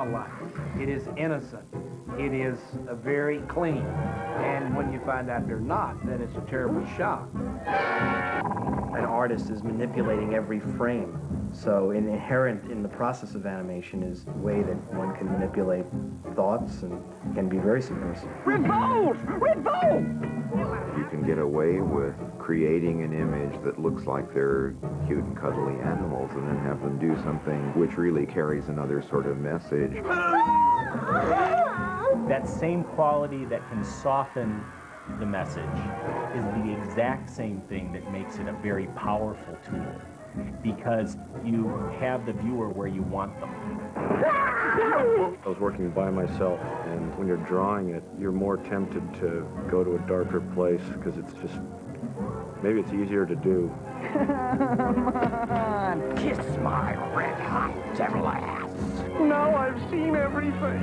Life. It is innocent. It is very clean. And when you find out they're not, then it's a terrible shock. An artist is manipulating every frame. So inherent in the process of animation is the way that one can manipulate thoughts and can be very subversive. Revolt! Revolt! You can get away with creating an image that looks like they're cute and cuddly animals and then have them do something which really carries another sort of message. That same quality that can soften the message is the exact same thing that makes it a very powerful tool, because you have the viewer where you want them. I was working by myself, and when you're drawing it, you're more tempted to go to a darker place because it's just, maybe it's easier to do. Come on, kiss my red hot devil ass. Now I've seen everything.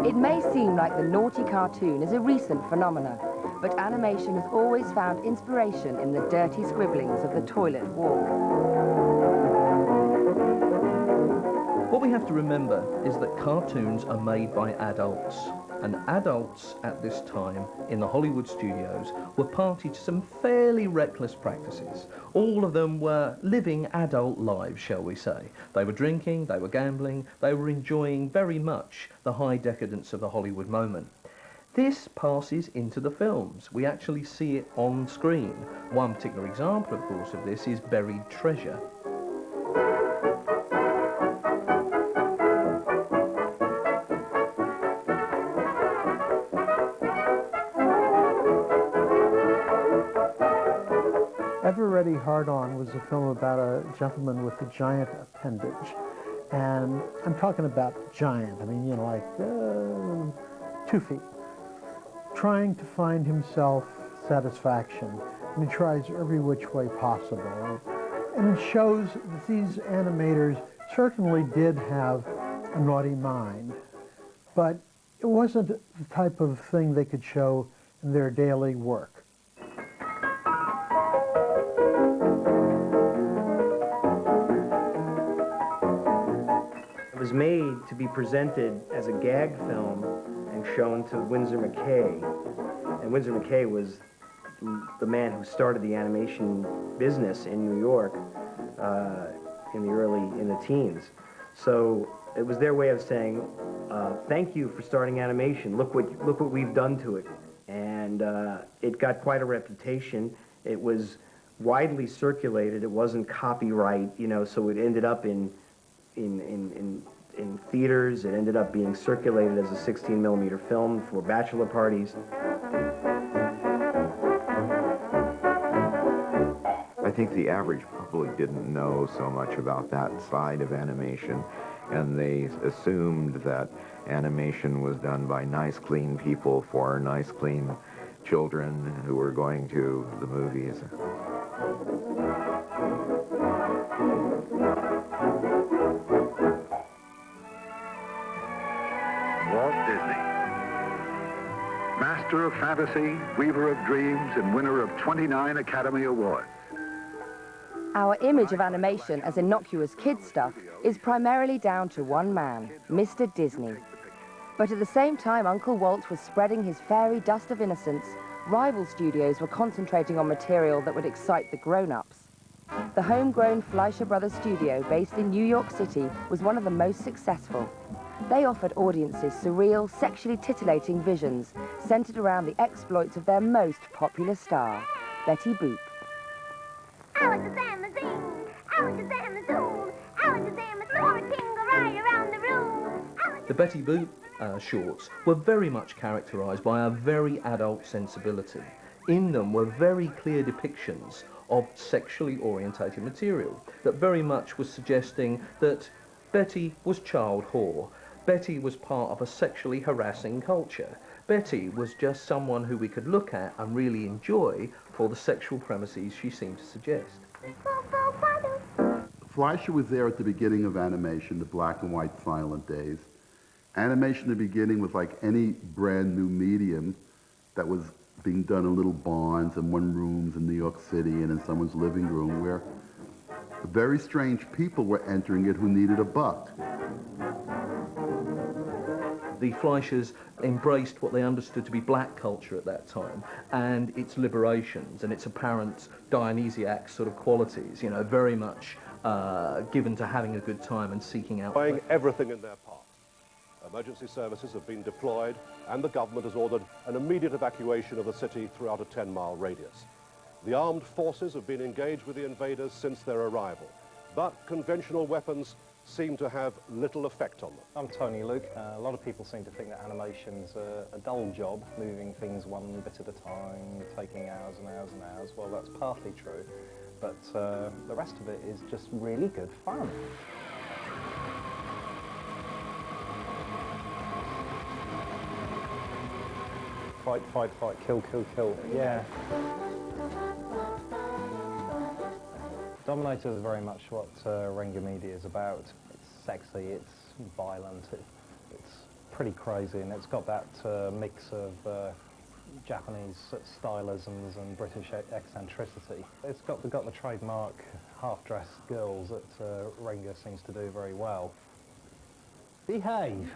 It may seem like the naughty cartoon is a recent phenomenon, but animation has always found inspiration in the dirty scribblings of the toilet wall. What we have to remember is that cartoons are made by adults, and adults at this time in the Hollywood studios were party to some fairly reckless practices. All of them were living adult lives, shall we say. They were drinking, they were gambling, they were enjoying very much the high decadence of the Hollywood moment. This passes into the films. We actually see it on screen. One particular example, of course, of this is Buried Treasure. Ever Ready Hard On was a film about a gentleman with a giant appendage. And I'm talking about giant, I mean, you know, like 2 feet. Trying to find himself satisfaction. And he tries every which way possible. And it shows that these animators certainly did have a naughty mind. But it wasn't the type of thing they could show in their daily work. It was made to be presented as a gag film and shown to Winsor McCay. And Winsor McCay was the man who started the animation business in New York in the teens. So it was their way of saying, thank you for starting animation. Look what we've done to it. And it got quite a reputation. It was widely circulated. It wasn't copyright, you know, so it ended up in theaters. It ended up being circulated as a 16-millimeter film for bachelor parties. I think the average public didn't know so much about that side of animation, and they assumed that animation was done by nice, clean people for nice, clean children who were going to the movies. Walt Disney, master of fantasy, weaver of dreams, and winner of 29 Academy Awards. Our image of animation as innocuous kid stuff is primarily down to one man, Mr. Disney. But at the same time Uncle Walt was spreading his fairy dust of innocence, rival studios were concentrating on material that would excite the grown-ups. The homegrown Fleischer Brothers studio, based in New York City, was one of the most successful. They offered audiences surreal, sexually titillating visions centered around the exploits of their most popular star, Betty Boop. The Betty Boop shorts were very much characterised by a very adult sensibility. in them were very clear depictions of sexually orientated material that very much was suggesting that Betty was child whore. Betty was part of a sexually harassing culture. Betty was just someone who we could look at and really enjoy for the sexual premises she seemed to suggest. Fleischer was there at the beginning of animation, the black and white silent days. Animation in the beginning was like any brand new medium that was being done in little barns and one rooms in New York City and in someone's living room where very strange people were entering it who needed a buck. The Fleischers embraced what they understood to be black culture at that time and its liberations and its apparent Dionysiac sort of qualities, you know, very much given to having a good time and seeking out... Trying everything in their path. Emergency services have been deployed and the government has ordered an immediate evacuation of the city throughout a 10-mile radius. The armed forces have been engaged with the invaders since their arrival, but conventional weapons seem to have little effect on them. I'm Tony Luke. A lot of people seem to think that animation's a dull job, moving things one bit at a time, taking hours and hours and hours. Well, that's partly true, but the rest of it is just really good fun. Fight, fight, fight, kill, kill, kill. Yeah. Dominator is very much what Renga Media is about. It's sexy, it's violent, it's pretty crazy, and it's got that mix of Japanese stylisms and British eccentricity. It's got the trademark half-dressed girls that Renga seems to do very well. Behave!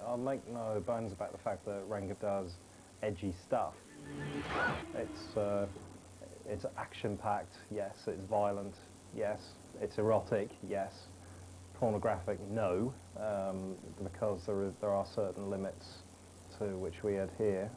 I'll make no bones about the fact that Renga does edgy stuff. It's action-packed, yes. It's violent, yes. It's erotic, yes. Pornographic, no, because there are certain limits to which we adhere.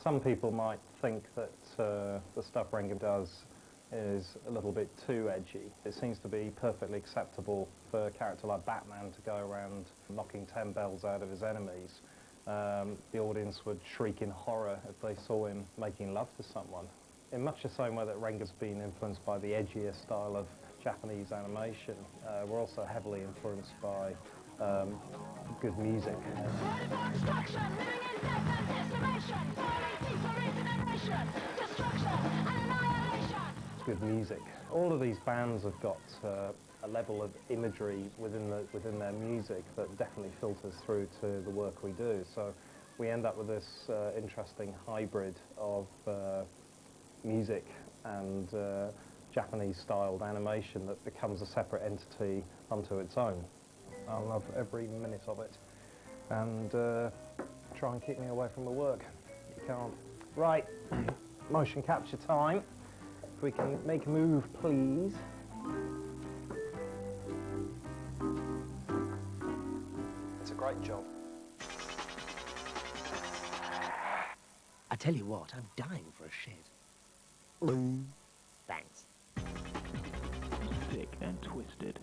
Some people might think that the stuff Renga does is a little bit too edgy. It seems to be perfectly acceptable for a character like Batman to go around knocking 10 bells out of his enemies. The audience would shriek in horror if they saw him making love to someone. In much the same way that Renga's been influenced by the edgier style of Japanese animation, we're also heavily influenced by good music. Good music. All of these bands have got a level of imagery within their music that definitely filters through to the work we do. So we end up with this interesting hybrid of music and Japanese-styled animation that becomes a separate entity unto its own. I love every minute of it, and try and keep me away from the work. You can't. Right, motion capture time. If we can make a move, please. It's a great job. I tell you what, I'm dying for a shed. Thanks. Sick and twisted.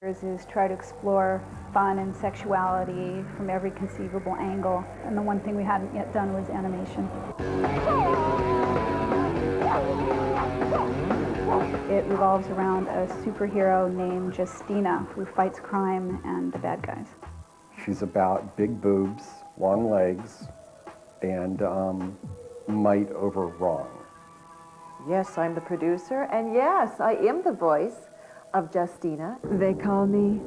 Is try to explore fun and sexuality from every conceivable angle, and the one thing we hadn't yet done was animation. It revolves around a superhero named Justina who fights crime and the bad guys. She's about big boobs, long legs, and might over wrong. Yes, I'm the producer, and yes, I am the voice of Justina. They call me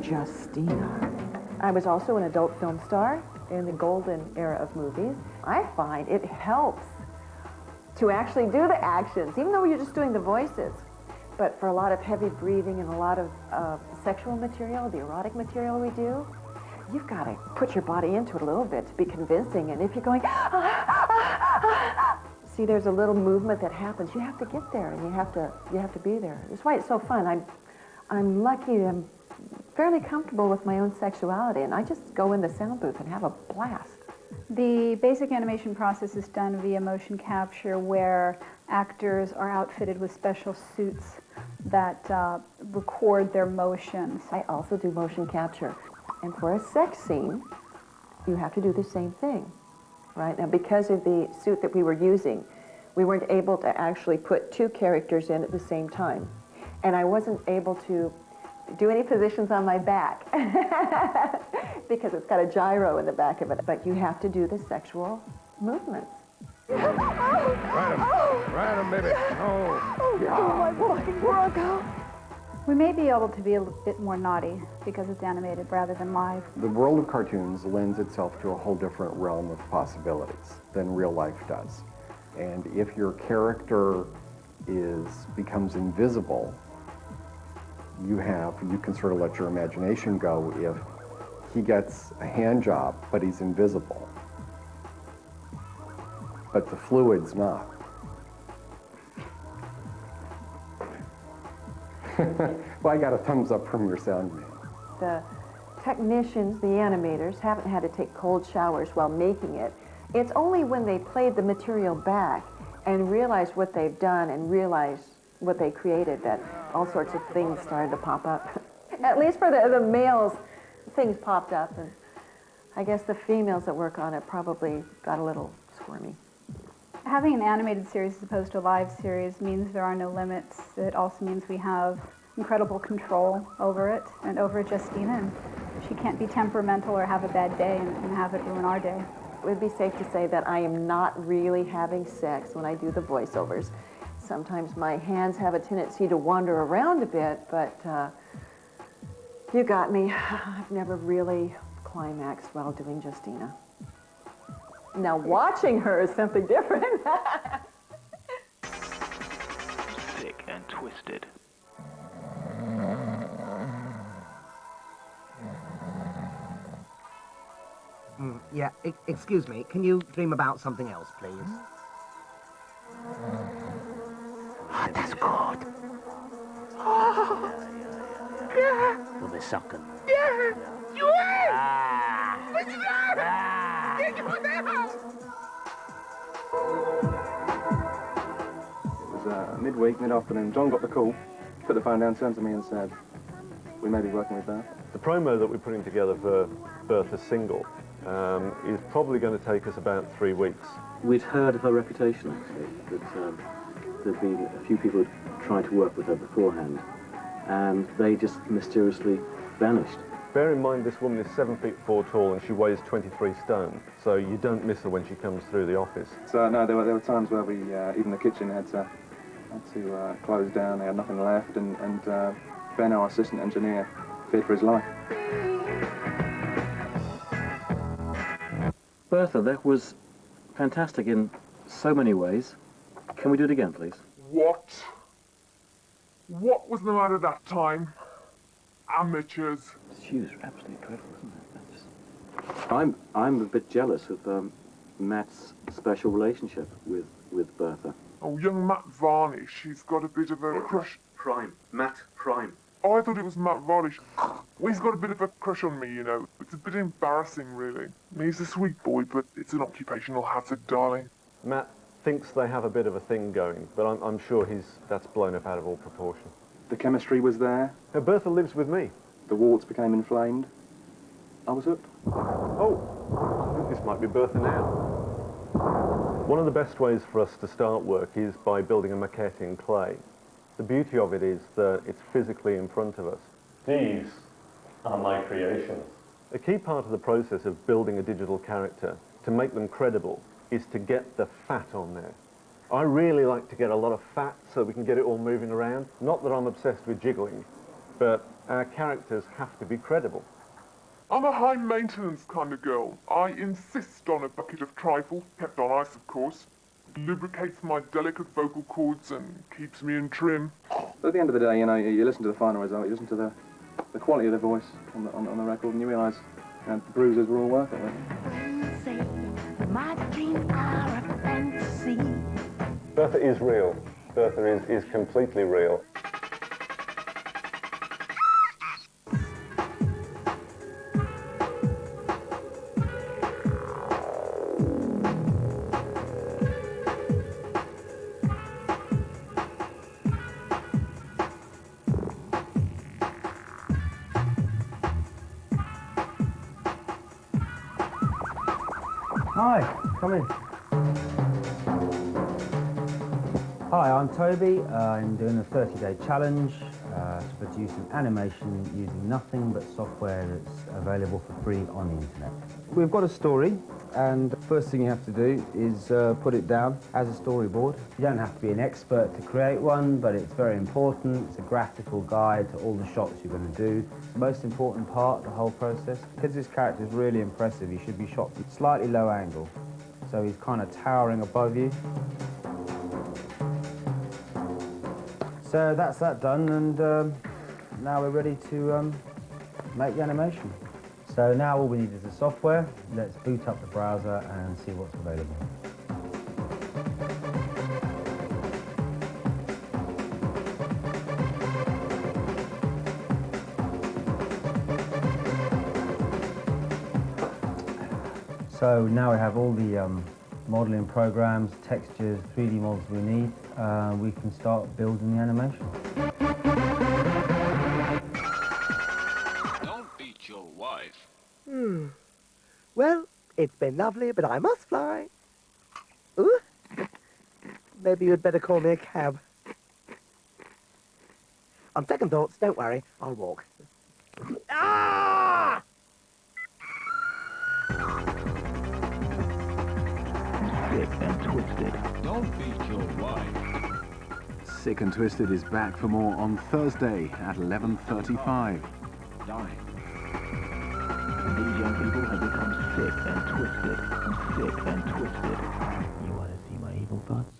Justina. I was also an adult film star in the golden era of movies. I find it helps to actually do the actions, even though you're just doing the voices. But for a lot of heavy breathing and a lot of sexual material, the erotic material we do, you've got to put your body into it a little bit to be convincing. And if you're going, see, there's a little movement that happens. You have to get there, and you have to be there. That's why it's so fun. I'm lucky. I'm fairly comfortable with my own sexuality, and I just go in the sound booth and have a blast. The basic animation process is done via motion capture, where actors are outfitted with special suits that record their motions. I also do motion capture, And for a sex scene, you have to do the same thing, right? Now, because of the suit that we were using, we weren't able to actually put two characters in at the same time. And I wasn't able to do any positions on my back because it's got a gyro in the back of it. But you have to do the sexual movements. Right him, baby. Oh, my boy, Bronco. We may be able to be a bit more naughty because it's animated rather than live. The world of cartoons lends itself to a whole different realm of possibilities than real life does. And if your character becomes invisible, you can sort of let your imagination go if he gets a hand job, but he's invisible. But the fluid's not. Well, I got a thumbs up from your sound man. The technicians, the animators, haven't had to take cold showers while making it. It's only when they played the material back and realized what they've done and realized what they created that all sorts of things started to pop up. At least for the males, things popped up, and I guess the females that work on it probably got a little squirmy. Having an animated series as opposed to a live series means there are no limits. It also means we have incredible control over it and over Justina. And she can't be temperamental or have a bad day and have it ruin our day. It would be safe to say that I am not really having sex when I do the voiceovers. Sometimes my hands have a tendency to wander around a bit, but you got me. I've never really climaxed while doing Justina. Now watching her is something different. Sick and twisted. Yeah, excuse me. Can you dream about something else, please? That's good. You'll be sucking. It was midweek, mid-afternoon. John got the call, put the phone down, turned to me and said, we may be working with Beth. The promo that we're putting together for Bertha's single is probably going to take us about 3 weeks. We'd heard of her reputation, actually, that there'd been a few people who'd tried to work with her beforehand, and they just mysteriously vanished. Bear in mind this woman is 7 feet 4 tall and she weighs 23 stone, so you don't miss her when she comes through the office. So no, there were times where we, even the kitchen had to close down, they had nothing left, and Ben, our assistant engineer, feared for his life. Bertha, that was fantastic in so many ways. Can we do it again, please? What? What was the matter that time? Amateurs. She was absolutely dreadful, wasn't it? I'm a bit jealous of Matt's special relationship with Bertha. Oh, young Matt Varnish, he's got a bit of a crush. Prime. Matt Prime. Oh, I thought it was Matt Varnish. Well, he's got a bit of a crush on me, you know. It's a bit embarrassing, really. I mean, he's a sweet boy, but it's an occupational hazard, darling. Matt thinks they have a bit of a thing going, but I'm sure that's blown up out of all proportion. The chemistry was there. Bertha lives with me. The warts became inflamed. I was hooked. Oh, I think this might be Bertha now. One of the best ways for us to start work is by building a maquette in clay. The beauty of it is that it's physically in front of us. These are my creations. A key part of the process of building a digital character, to make them credible, is to get the fat on there. I really like to get a lot of fat so we can get it all moving around. Not that I'm obsessed with jiggling, but our characters have to be credible. I'm a high-maintenance kind of girl. I insist on a bucket of trifle, kept on ice, of course. Lubricates my delicate vocal cords and keeps me in trim. But at the end of the day, you know, you listen to the final result, you listen to the quality of the voice on the record, and you realise, you know, the bruises were all worth it, really. My dreams are a fantasy. Bertha is real. Bertha is completely real. Hi, come in. Hi, I'm Toby. I'm doing a 30-day challenge to produce an animation using nothing but software that's available for free on the internet. We've got a story, and the first thing you have to do is put it down as a storyboard. You don't have to be an expert to create one, but it's very important. It's a graphical guide to all the shots you're going to do. The most important part of the whole process, because this character is really impressive, he should be shot from slightly low angle. So he's kind of towering above you. So that's that done, and now we're ready to make the animation. So now all we need is the software. Let's boot up the browser and see what's available. So now we have all the modeling programs, textures, 3D models we need. We can start building the animation. Don't beat your wife. Well, it's been lovely, but I must fly. Ooh. Maybe you'd better call me a cab. On second thoughts, don't worry, I'll walk. Ah! Sick and Twisted. Don't beat your wife. Sick and Twisted is back for more on Thursday at 11:35. Dying. These young people have become sick and twisted. Sick and twisted. You want to see my evil thoughts?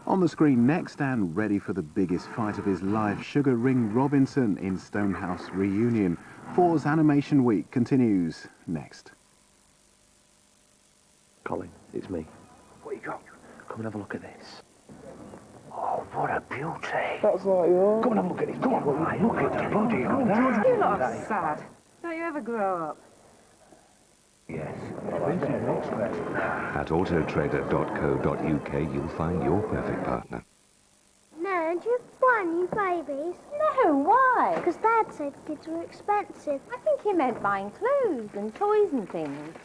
On the screen next, and ready for the biggest fight of his life, Sugar Ring Robinson in Stonehouse Reunion. 4's Animation Week continues next. Colin, it's me. What you got? Come and have a look at this. Oh, what a beauty. That's like yours. Come and have a look at this. Come on, look at the bloody hell. You lot are sad. Don't you ever grow up? Yes. At autotrader.co.uk, you'll find your perfect partner. No, do you buy new babies? No, why? Because Dad said kids were expensive. I think he meant buying clothes and toys and things.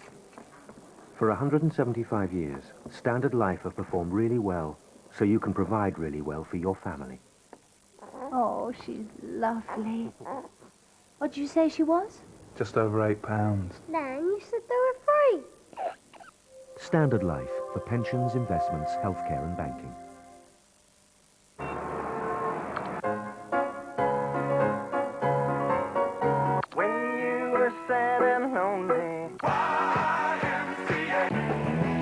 For 175 years, Standard Life have performed really well, so you can provide really well for your family. Oh, she's lovely. What did you say she was? Just over £8. Nan, you said they were free. Standard Life for pensions, investments, healthcare and banking. When you were sad and lonely.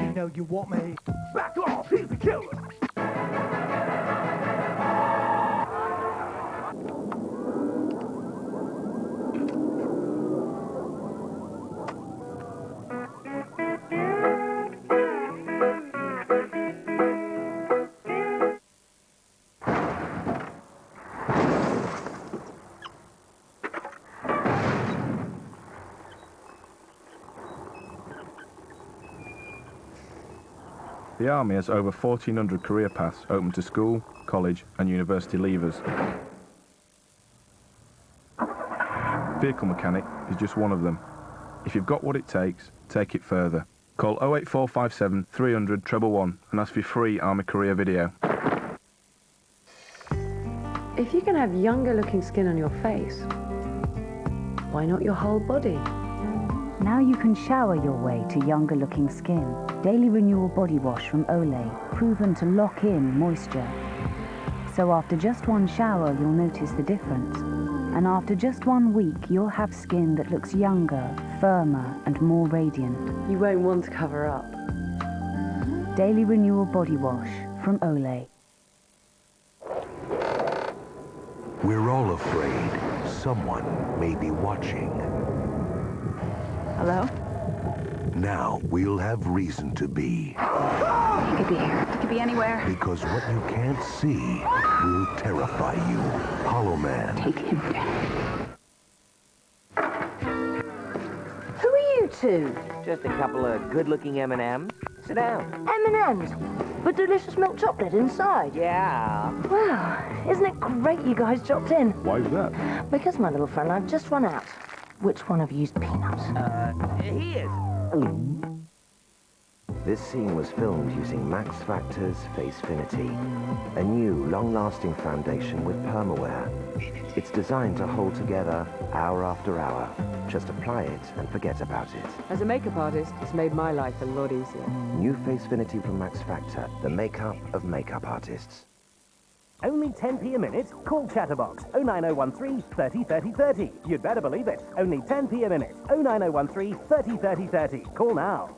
You know you want me. Back off, he's a killer. The Army has over 1,400 career paths open to school, college and university leavers. Vehicle mechanic is just one of them. If you've got what it takes, take it further. Call 08457 300 111 and ask for your free Army career video. If you can have younger looking skin on your face, why not your whole body? Now you can shower your way to younger looking skin. Daily Renewal Body Wash from Olay, proven to lock in moisture. So after just one shower, you'll notice the difference. And after just 1 week, you'll have skin that looks younger, firmer, and more radiant. You won't want to cover up. Daily Renewal Body Wash from Olay. We're all afraid someone may be watching. Hello? Now we'll have reason to be. He could be here. He could be anywhere. Because what you can't see will terrify you. Hollow Man. Take him down. Who are you two? Just a couple of good-looking M&Ms. Sit down. M&M's, with delicious milk chocolate inside. Yeah. Wow, isn't it great you guys dropped in? Why's that? Because, my little friend, I've just run out. Which one of you's peanuts? He is. This scene was filmed using Max Factor's Facefinity, a new, long-lasting foundation with permaware. It's designed to hold together hour after hour. Just apply it and forget about it. As a makeup artist, it's made my life a lot easier. New Facefinity from Max Factor, the makeup of makeup artists. Only 10p a minute? Call Chatterbox 09013 30 30 30. You'd better believe it. Only 10p a minute. 09013 30 30 30. Call now.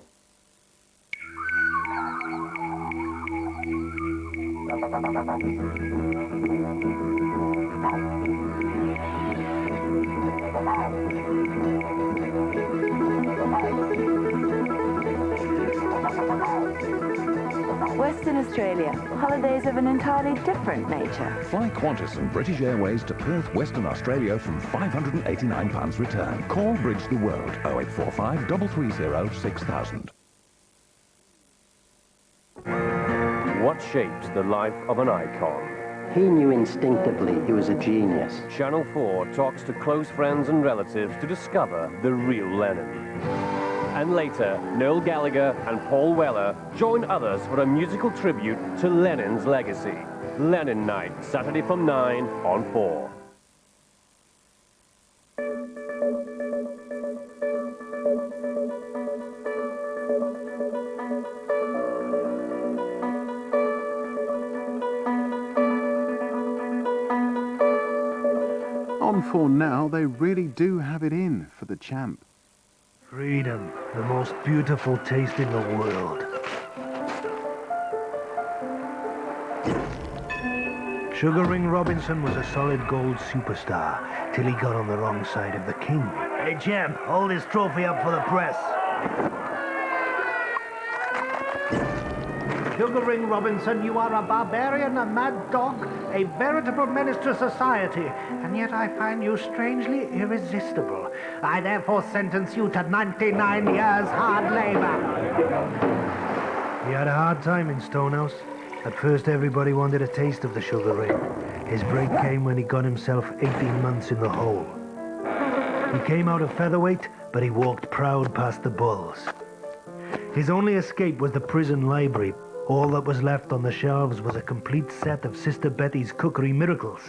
Western Australia, holidays of an entirely different nature. Fly Qantas and British Airways to Perth, Western Australia from £589 return. Call Bridge the World 0845 330 6000. What shaped the life of an icon? He knew instinctively he was a genius. Channel 4 talks to close friends and relatives to discover the real Lennon. And later, Noel Gallagher and Paul Weller join others for a musical tribute to Lennon's legacy. Lennon Night, Saturday from 9 on 4. On 4 now, they really do have it in for the champ. Freedom, the most beautiful taste in the world. Sugar Ring Robinson was a solid gold superstar, till he got on the wrong side of the king. Hey, champ, hold this trophy up for the press. Sugar Ring Robinson, you are a barbarian, a mad dog, a veritable menace to society, and yet I find you strangely irresistible. I therefore sentence you to 99 years hard labor. He had a hard time in Stonehouse. At first everybody wanted a taste of the Sugar Ring. His break came when he got himself 18 months in the hole. He came out of featherweight, but he walked proud past the bulls. His only escape was the prison library. All that was left on the shelves was a complete set of Sister Betty's cookery miracles.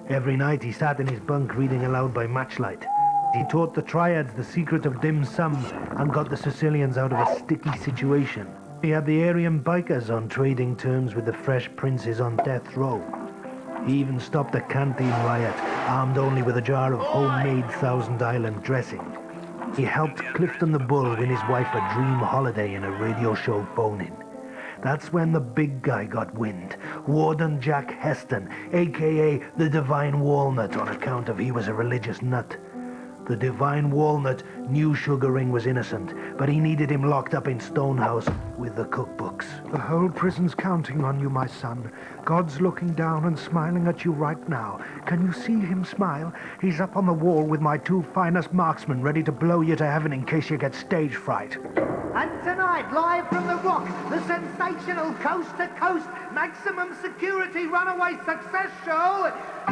Every night he sat in his bunk reading aloud by matchlight. He taught the triads the secret of dim sum and got the Sicilians out of a sticky situation. He had the Aryan bikers on trading terms with the Fresh Princes on death row. He even stopped a canteen riot, armed only with a jar of homemade Thousand Island dressing. He helped Clifton the Bull win his wife a dream holiday in a radio show bone-in. That's when the big guy got wind. Warden Jack Heston, a.k.a. the Divine Walnut, on account of he was a religious nut. The Divine Walnut knew Sugar Ring was innocent, but he needed him locked up in Stonehouse with the cookbooks. The whole prison's counting on you, my son. God's looking down and smiling at you right now. Can you see him smile? He's up on the wall with my 2 finest marksmen ready to blow you to heaven in case you get stage fright. And tonight, live from the Rock, the sensational coast-to-coast maximum security runaway success show,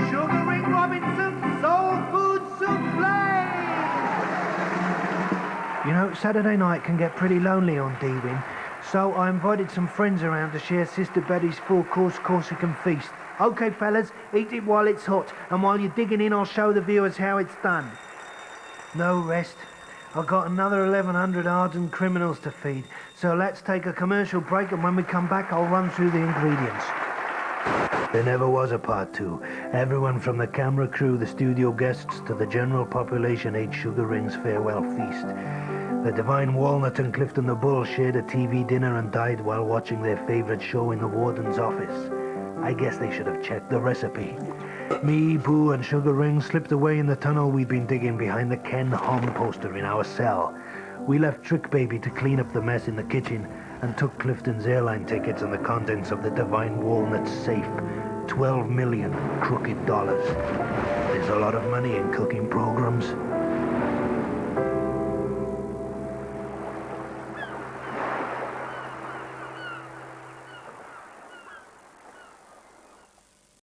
Sugar Ring Robinson Soul Food Souffle! You know, Saturday night can get pretty lonely on D-Win, so I invited some friends around to share Sister Betty's 4-course Corsican feast. Okay, fellas, eat it while it's hot, and while you're digging in, I'll show the viewers how it's done. No rest. I've got another 1,100 ardent criminals to feed, so let's take a commercial break, and when we come back, I'll run through the ingredients. There never was a part 2. Everyone from the camera crew, the studio guests, to the general population ate Sugar Ring's farewell feast. The Divine Walnut and Clifton the Bull shared a TV dinner and died while watching their favorite show in the warden's office. I guess they should have checked the recipe. Me, Boo, and Sugar Ring slipped away in the tunnel we'd been digging behind the Ken Hom poster in our cell. We left Trick Baby to clean up the mess in the kitchen and took Clifton's airline tickets and the contents of the Divine Walnut safe. 12 million crooked dollars. There's a lot of money in cooking programs.